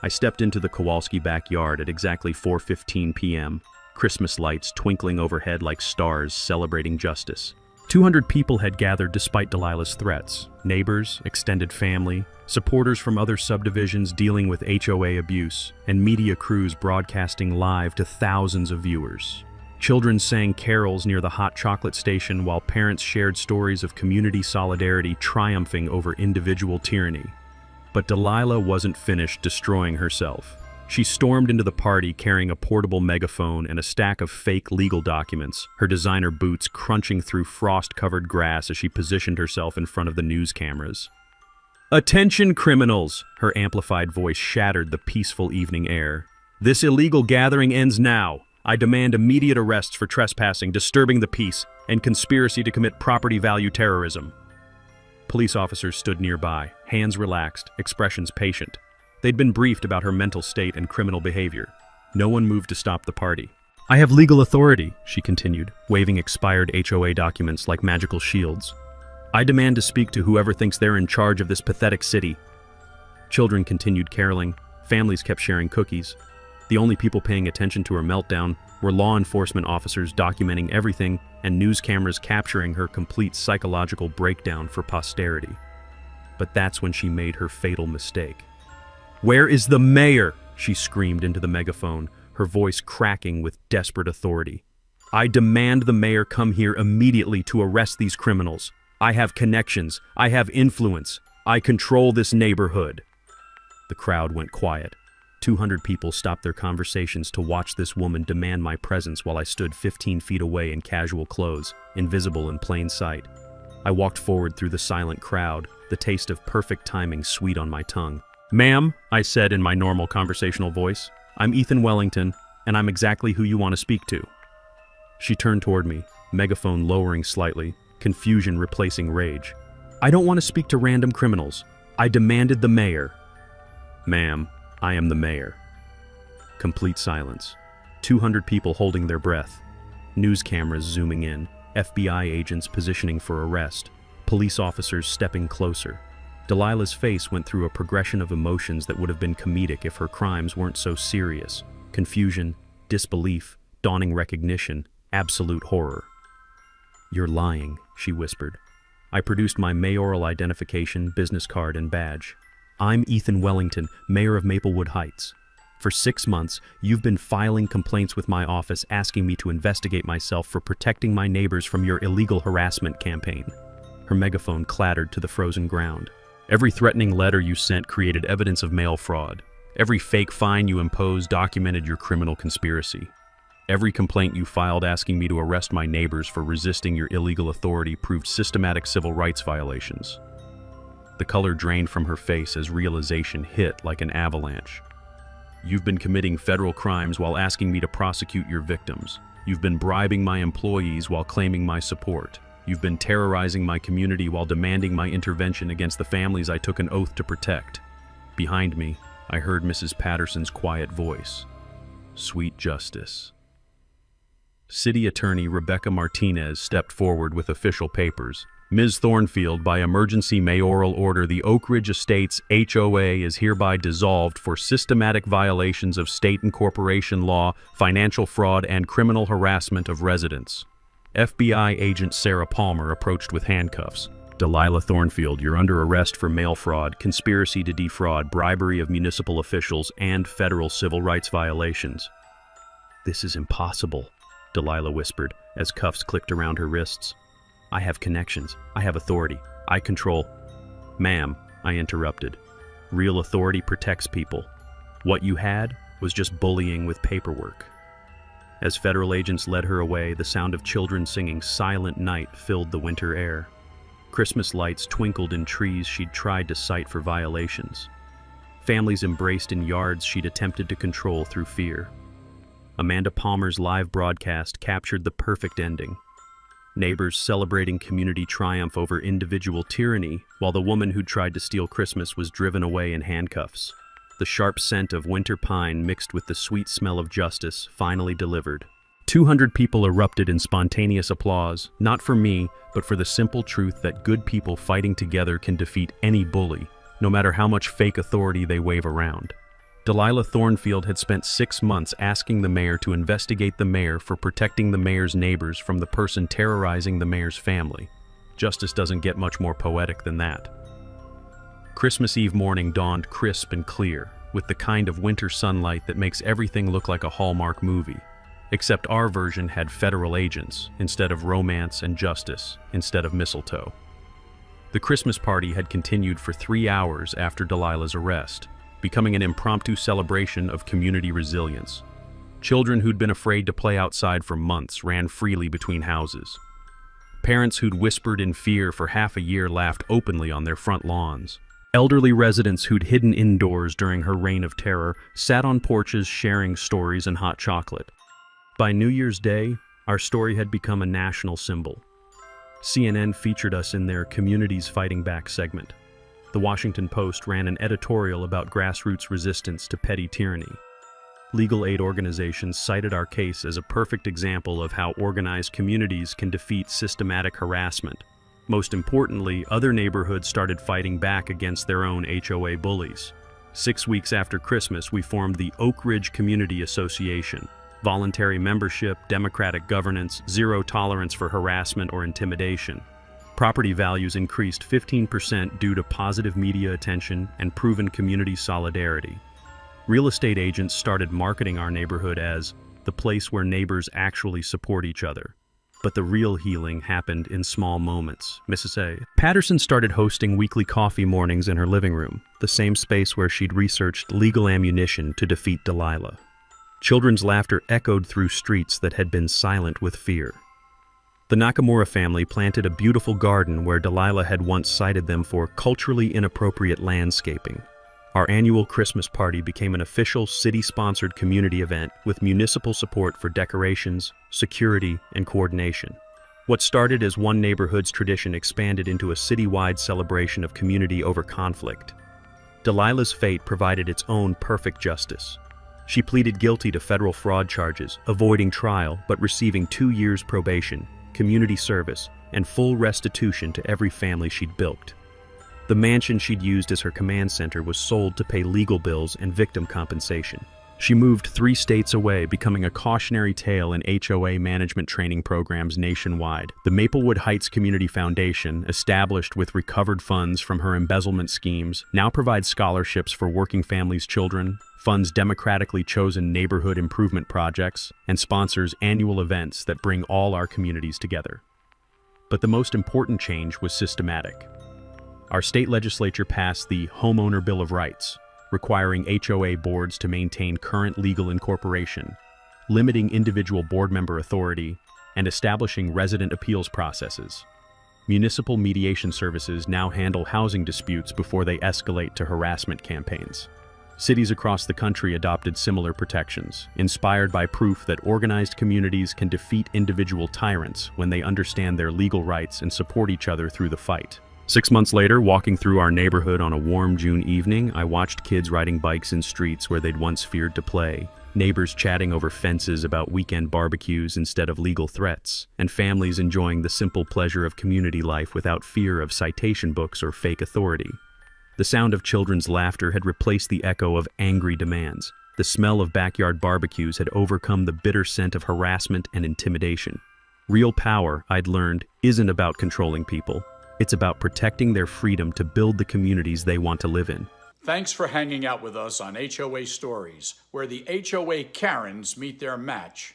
A: I stepped into the Kowalski backyard at exactly 4:15 p.m., Christmas lights twinkling overhead like stars celebrating justice. 200 people had gathered despite Delilah's threats. Neighbors, extended family, supporters from other subdivisions dealing with HOA abuse, and media crews broadcasting live to thousands of viewers. Children sang carols near the hot chocolate station while parents shared stories of community solidarity triumphing over individual tyranny. But Delilah wasn't finished destroying herself. She stormed into the party carrying a portable megaphone and a stack of fake legal documents, her designer boots crunching through frost-covered grass as she positioned herself in front of the news cameras. "Attention, criminals!" Her amplified voice shattered the peaceful evening air. "This illegal gathering ends now. I demand immediate arrests for trespassing, disturbing the peace, and conspiracy to commit property value terrorism." Police officers stood nearby, hands relaxed, expressions patient. They'd been briefed about her mental state and criminal behavior. No one moved to stop the party. "I have legal authority," she continued, waving expired HOA documents like magical shields. "I demand to speak to whoever thinks they're in charge of this pathetic city." Children continued caroling. Families kept sharing cookies. The only people paying attention to her meltdown were law enforcement officers documenting everything and news cameras capturing her complete psychological breakdown for posterity. But that's when she made her fatal mistake. "Where is the mayor?" she screamed into the megaphone, her voice cracking with desperate authority. "I demand the mayor come here immediately to arrest these criminals. I have connections. I have influence. I control this neighborhood." The crowd went quiet. 200 people stopped their conversations to watch this woman demand my presence while I stood 15 feet away in casual clothes, invisible in plain sight. I walked forward through the silent crowd, the taste of perfect timing sweet on my tongue. "Ma'am," I said in my normal conversational voice, "I'm Ethan Wellington, and I'm exactly who you want to speak to." She turned toward me, megaphone lowering slightly, confusion replacing rage. "I don't want to speak to random criminals. I demanded the mayor." "Ma'am, I am the mayor." Complete silence. 200 people holding their breath. News cameras zooming in. FBI agents positioning for arrest. Police officers stepping closer. Delilah's face went through a progression of emotions that would have been comedic if her crimes weren't so serious. Confusion, disbelief, dawning recognition, absolute horror. "You're lying," she whispered. I produced my mayoral identification, business card, and badge. "I'm Ethan Wellington, mayor of Maplewood Heights. For 6 months, you've been filing complaints with my office asking me to investigate myself for protecting my neighbors from your illegal harassment campaign." Her megaphone clattered to the frozen ground. "Every threatening letter you sent created evidence of mail fraud. Every fake fine you imposed documented your criminal conspiracy. Every complaint you filed asking me to arrest my neighbors for resisting your illegal authority proved systematic civil rights violations." The color drained from her face as realization hit like an avalanche. "You've been committing federal crimes while asking me to prosecute your victims. You've been bribing my employees while claiming my support. You've been terrorizing my community while demanding my intervention against the families I took an oath to protect." Behind me, I heard Mrs. Patterson's quiet voice. "Sweet justice." City Attorney Rebecca Martinez stepped forward with official papers. "Ms. Thornfield, by emergency mayoral order, the Oak Ridge Estates HOA is hereby dissolved for systematic violations of state and corporation law, financial fraud, and criminal harassment of residents." FBI agent Sarah Palmer approached with handcuffs. "Delilah Thornfield, you're under arrest for mail fraud, conspiracy to defraud, bribery of municipal officials, and federal civil rights violations." "This is impossible," Delilah whispered as cuffs clicked around her wrists. "I have connections. I have authority. I control—" "Ma'am," I interrupted. "Real authority protects people. What you had was just bullying with paperwork." As federal agents led her away, the sound of children singing Silent Night filled the winter air. Christmas lights twinkled in trees she'd tried to cite for violations. Families embraced in yards she'd attempted to control through fear. Amanda Palmer's live broadcast captured the perfect ending. Neighbors celebrating community triumph over individual tyranny, while the woman who'd tried to steal Christmas was driven away in handcuffs. The sharp scent of winter pine mixed with the sweet smell of justice finally delivered. 200 people erupted in spontaneous applause, not for me, but for the simple truth that good people fighting together can defeat any bully, no matter how much fake authority they wave around. Delilah Thornfield had spent 6 months asking the mayor to investigate the mayor for protecting the mayor's neighbors from the person terrorizing the mayor's family. Justice doesn't get much more poetic than that. Christmas Eve morning dawned crisp and clear, with the kind of winter sunlight that makes everything look like a Hallmark movie. Except our version had federal agents instead of romance and justice instead of mistletoe. The Christmas party had continued for 3 hours after Delilah's arrest, becoming an impromptu celebration of community resilience. Children who'd been afraid to play outside for months ran freely between houses. Parents who'd whispered in fear for half a year laughed openly on their front lawns. Elderly residents who'd hidden indoors during her reign of terror sat on porches sharing stories and hot chocolate. By New Year's Day, our story had become a national symbol. CNN featured us in their Communities Fighting Back segment. The Washington Post ran an editorial about grassroots resistance to petty tyranny. Legal aid organizations cited our case as a perfect example of how organized communities can defeat systematic harassment. Most importantly, other neighborhoods started fighting back against their own HOA bullies. 6 weeks after Christmas, we formed the Oak Ridge Community Association. Voluntary membership, democratic governance, zero tolerance for harassment or intimidation. Property values increased 15% due to positive media attention and proven community solidarity. Real estate agents started marketing our neighborhood as the place where neighbors actually support each other. But the real healing happened in small moments. Mrs. A. Patterson started hosting weekly coffee mornings in her living room, the same space where she'd researched legal ammunition to defeat Delilah. Children's laughter echoed through streets that had been silent with fear. The Nakamura family planted a beautiful garden where Delilah had once cited them for culturally inappropriate landscaping. Our annual Christmas party became an official city-sponsored community event with municipal support for decorations, security, and coordination. What started as one neighborhood's tradition expanded into a citywide celebration of community over conflict. Delilah's fate provided its own perfect justice. She pleaded guilty to federal fraud charges, avoiding trial but receiving 2 years probation, community service, and full restitution to every family she'd bilked. The mansion she'd used as her command center was sold to pay legal bills and victim compensation. She moved 3 states away, becoming a cautionary tale in HOA management training programs nationwide. The Maplewood Heights Community Foundation, established with recovered funds from her embezzlement schemes, now provides scholarships for working families' children, funds democratically chosen neighborhood improvement projects, and sponsors annual events that bring all our communities together. But the most important change was systematic. Our state legislature passed the Homeowner Bill of Rights, requiring HOA boards to maintain current legal incorporation, limiting individual board member authority, and establishing resident appeals processes. Municipal mediation services now handle housing disputes before they escalate to harassment campaigns. Cities across the country adopted similar protections, inspired by proof that organized communities can defeat individual tyrants when they understand their legal rights and support each other through the fight. 6 months later, walking through our neighborhood on a warm June evening, I watched kids riding bikes in streets where they'd once feared to play, neighbors chatting over fences about weekend barbecues instead of legal threats, and families enjoying the simple pleasure of community life without fear of citation books or fake authority. The sound of children's laughter had replaced the echo of angry demands. The smell of backyard barbecues had overcome the bitter scent of harassment and intimidation. Real power, I'd learned, isn't about controlling people. It's about protecting their freedom to build the communities they want to live in.
B: Thanks for hanging out with us on HOA Stories, where the HOA Karens meet their match.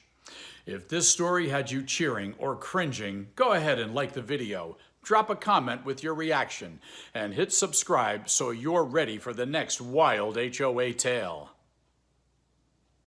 B: If this story had you cheering or cringing, go ahead and like the video, drop a comment with your reaction, and hit subscribe so you're ready for the next wild HOA tale.